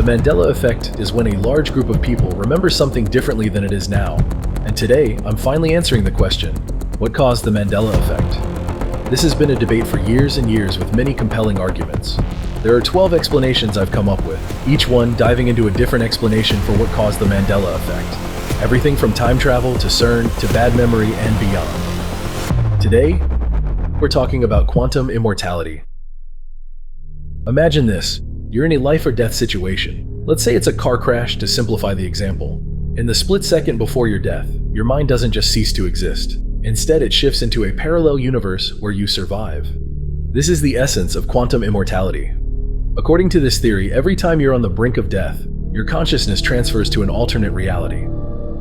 The Mandela Effect is when a large group of people remember something differently than it is now. And today, I'm finally answering the question, what caused the Mandela Effect? This has been a debate for years and years with many compelling arguments. There are 12 explanations I've come up with, each one diving into a different explanation for what caused the Mandela Effect. Everything from time travel to CERN to bad memory and beyond. Today, we're talking about quantum immortality. Imagine this. You're in a life or death situation. Let's say it's a car crash to simplify the example. In the split second before your death, your mind doesn't just cease to exist. Instead, it shifts into a parallel universe where you survive. This is the essence of quantum immortality. According to this theory, every time you're on the brink of death, your consciousness transfers to an alternate reality.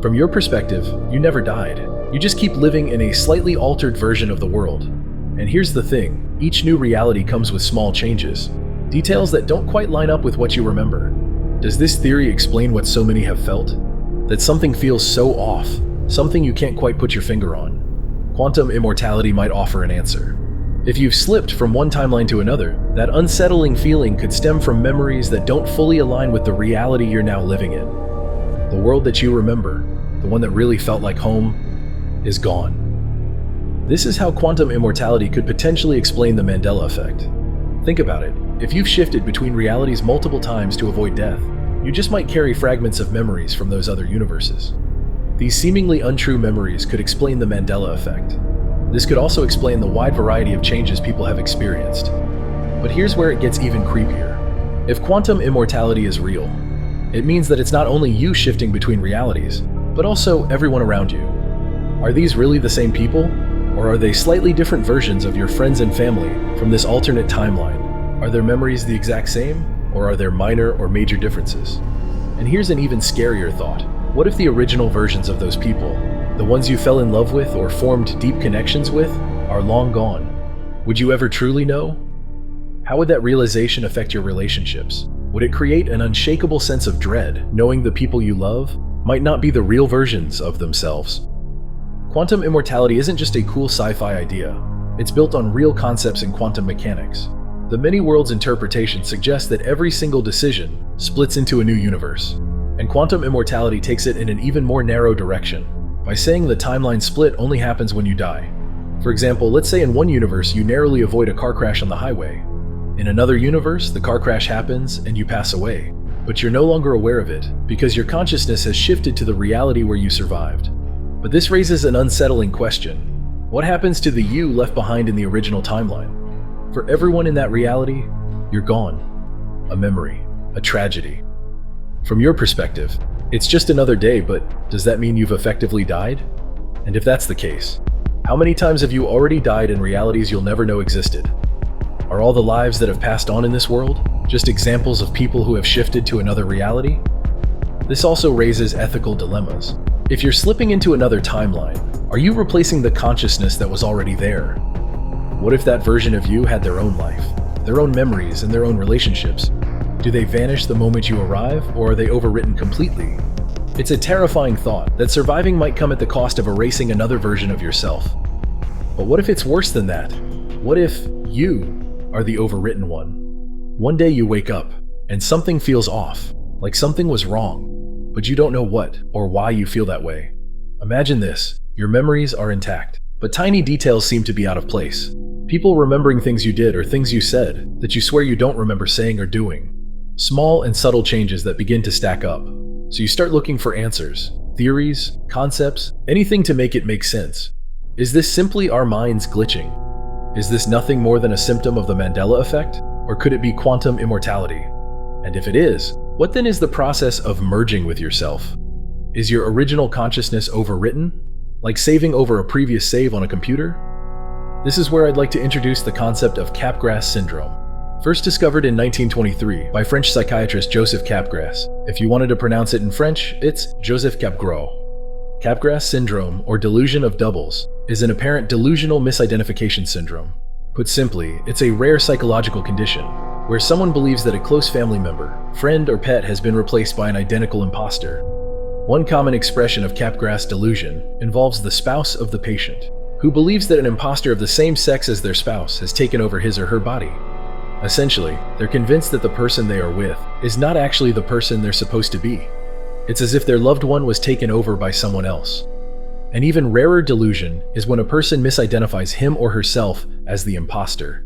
From your perspective, you never died. You just keep living in a slightly altered version of the world. And here's the thing, each new reality comes with small changes. Details that don't quite line up with what you remember. Does this theory explain what so many have felt? That something feels so off, something you can't quite put your finger on. Quantum immortality might offer an answer. If you've slipped from one timeline to another, that unsettling feeling could stem from memories that don't fully align with the reality you're now living in. The world that you remember, the one that really felt like home, is gone. This is how quantum immortality could potentially explain the Mandela Effect. Think about it. If you've shifted between realities multiple times to avoid death, you just might carry fragments of memories from those other universes. These seemingly untrue memories could explain the Mandela Effect. This could also explain the wide variety of changes people have experienced. But here's where it gets even creepier. If quantum immortality is real, it means that it's not only you shifting between realities, but also everyone around you. Are these really the same people? Or are they slightly different versions of your friends and family from this alternate timeline? Are their memories the exact same, or are there minor or major differences? And here's an even scarier thought. What if the original versions of those people, the ones you fell in love with or formed deep connections with, are long gone? Would you ever truly know? How would that realization affect your relationships? Would it create an unshakable sense of dread, knowing the people you love might not be the real versions of themselves? Quantum immortality isn't just a cool sci-fi idea. It's built on real concepts in quantum mechanics. The many worlds interpretation suggests that every single decision splits into a new universe, and quantum immortality takes it in an even more narrow direction, by saying the timeline split only happens when you die. For example, let's say in one universe you narrowly avoid a car crash on the highway. In another universe, the car crash happens and you pass away, but you're no longer aware of it, because your consciousness has shifted to the reality where you survived. But this raises an unsettling question. What happens to the you left behind in the original timeline? For everyone in that reality, you're gone. A memory, a tragedy. From your perspective, it's just another day, but does that mean you've effectively died? And if that's the case, how many times have you already died in realities you'll never know existed? Are all the lives that have passed on in this world just examples of people who have shifted to another reality? This also raises ethical dilemmas. If you're slipping into another timeline, are you replacing the consciousness that was already there? What if that version of you had their own life, their own memories, and their own relationships? Do they vanish the moment you arrive, or are they overwritten completely? It's a terrifying thought that surviving might come at the cost of erasing another version of yourself. But what if it's worse than that? What if you are the overwritten one? One day you wake up, and something feels off, like something was wrong, but you don't know what or why you feel that way. Imagine this, your memories are intact, but tiny details seem to be out of place. People remembering things you did or things you said that you swear you don't remember saying or doing. Small and subtle changes that begin to stack up. So you start looking for answers, theories, concepts, anything to make it make sense. Is this simply our minds glitching? Is this nothing more than a symptom of the Mandela Effect? Or could it be quantum immortality? And if it is, what then is the process of merging with yourself? Is your original consciousness overwritten? Like saving over a previous save on a computer? This is where I'd like to introduce the concept of Capgras syndrome. First discovered in 1923 by French psychiatrist Joseph Capgras. If you wanted to pronounce it in French, it's Joseph Capgras. Capgras syndrome, or delusion of doubles, is an apparent delusional misidentification syndrome. Put simply, it's a rare psychological condition where someone believes that a close family member, friend, or pet has been replaced by an identical imposter. One common expression of Capgras delusion involves the spouse of the patient, who believes that an imposter of the same sex as their spouse has taken over his or her body. Essentially, they're convinced that the person they are with is not actually the person they're supposed to be. It's as if their loved one was taken over by someone else. An even rarer delusion is when a person misidentifies him or herself as the imposter.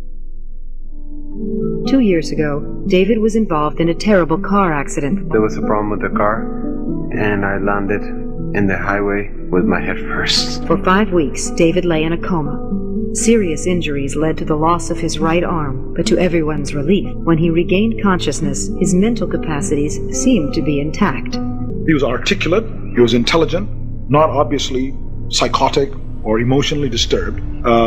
2 years ago, David was involved in a terrible car accident. There was a problem with the car, and I landed in the highway with my head first. For 5 weeks, David lay in a coma. Serious injuries led to the loss of his right arm, but to everyone's relief, when he regained consciousness, his mental capacities seemed to be intact. He was articulate, he was intelligent, not obviously psychotic or emotionally disturbed.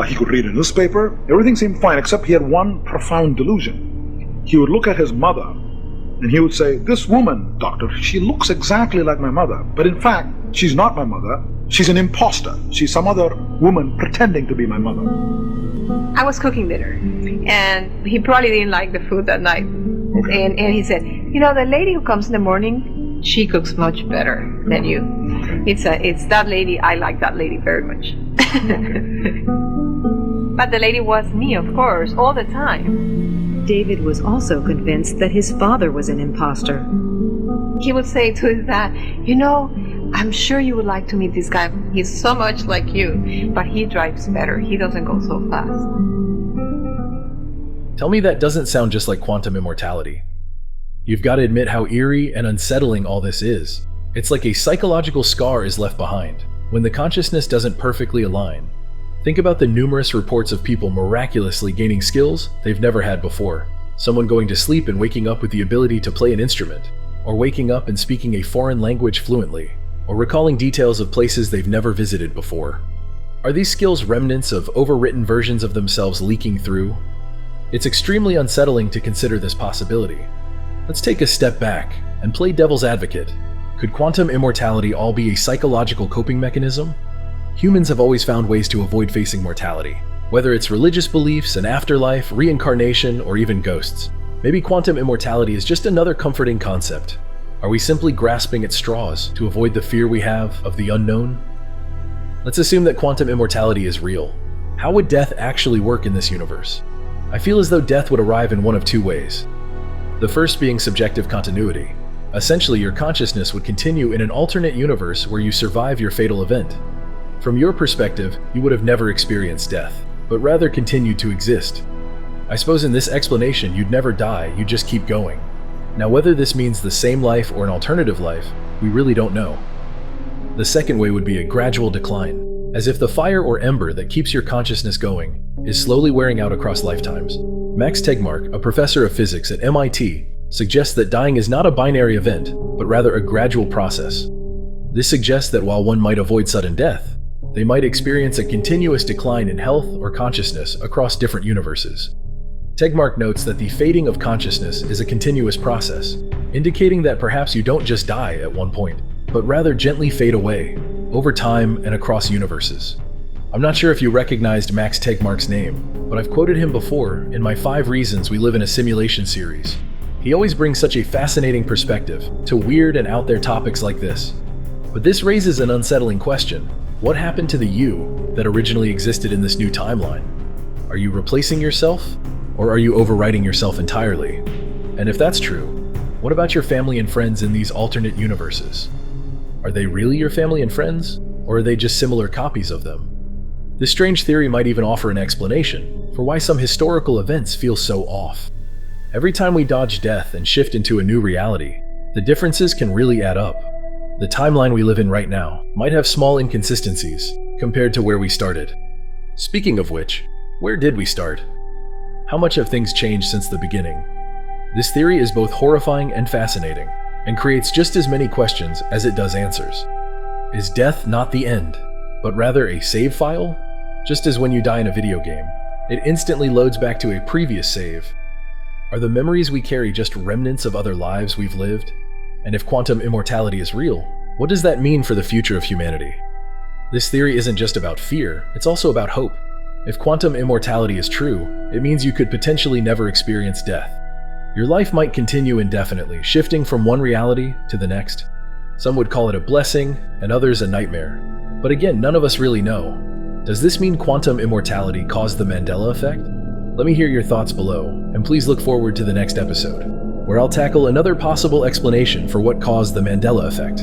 He could read a newspaper. Everything seemed fine, except he had one profound delusion. He would look at his mother, and he would say, "This woman, doctor, she looks exactly like my mother. But in fact, she's not my mother. She's an imposter. She's some other woman pretending to be my mother." I was cooking dinner, and he probably didn't like the food that night. Okay. And he said, the lady who comes in the morning, she cooks much better than you. It's that lady. I like that lady very much. But the lady was me, of course, all the time. David was also convinced that his father was an imposter. He would say to his dad, I'm sure you would like to meet this guy. He's so much like you, but he drives better. He doesn't go so fast. Tell me that doesn't sound just like quantum immortality. You've got to admit how eerie and unsettling all this is. It's like a psychological scar is left behind when the consciousness doesn't perfectly align. Think about the numerous reports of people miraculously gaining skills they've never had before. Someone going to sleep and waking up with the ability to play an instrument, or waking up and speaking a foreign language fluently, or recalling details of places they've never visited before. Are these skills remnants of overwritten versions of themselves leaking through? It's extremely unsettling to consider this possibility. Let's take a step back and play devil's advocate. Could quantum immortality all be a psychological coping mechanism? Humans have always found ways to avoid facing mortality, whether it's religious beliefs, an afterlife, reincarnation, or even ghosts. Maybe quantum immortality is just another comforting concept. Are we simply grasping at straws to avoid the fear we have of the unknown? Let's assume that quantum immortality is real. How would death actually work in this universe? I feel as though death would arrive in one of two ways. The first being subjective continuity. Essentially, your consciousness would continue in an alternate universe where you survive your fatal event. From your perspective, you would have never experienced death, but rather continued to exist. I suppose in this explanation, you'd never die, you'd just keep going. Now, whether this means the same life or an alternative life, we really don't know. The second way would be a gradual decline, as if the fire or ember that keeps your consciousness going is slowly wearing out across lifetimes. Max Tegmark, a professor of physics at MIT, suggests that dying is not a binary event, but rather a gradual process. This suggests that while one might avoid sudden death, they might experience a continuous decline in health or consciousness across different universes. Tegmark notes that the fading of consciousness is a continuous process, indicating that perhaps you don't just die at one point, but rather gently fade away, over time and across universes. I'm not sure if you recognized Max Tegmark's name, but I've quoted him before in my 5 Reasons We Live in a Simulation series. He always brings such a fascinating perspective to weird and out there topics like this. But this raises an unsettling question. What happened to the you that originally existed in this new timeline? Are you replacing yourself, or are you overwriting yourself entirely? And if that's true, what about your family and friends in these alternate universes? Are they really your family and friends, or are they just similar copies of them? This strange theory might even offer an explanation for why some historical events feel so off. Every time we dodge death and shift into a new reality, the differences can really add up. The timeline we live in right now might have small inconsistencies compared to where we started. Speaking of which, where did we start? How much have things changed since the beginning? This theory is both horrifying and fascinating, and creates just as many questions as it does answers. Is death not the end, but rather a save file? Just as when you die in a video game, it instantly loads back to a previous save. Are the memories we carry just remnants of other lives we've lived? And if quantum immortality is real, what does that mean for the future of humanity? This theory isn't just about fear, it's also about hope. If quantum immortality is true, it means you could potentially never experience death. Your life might continue indefinitely, shifting from one reality to the next. Some would call it a blessing, and others a nightmare. But again, none of us really know. Does this mean quantum immortality caused the Mandela Effect? Let me hear your thoughts below, and please look forward to the next episode, where I'll tackle another possible explanation for what caused the Mandela Effect.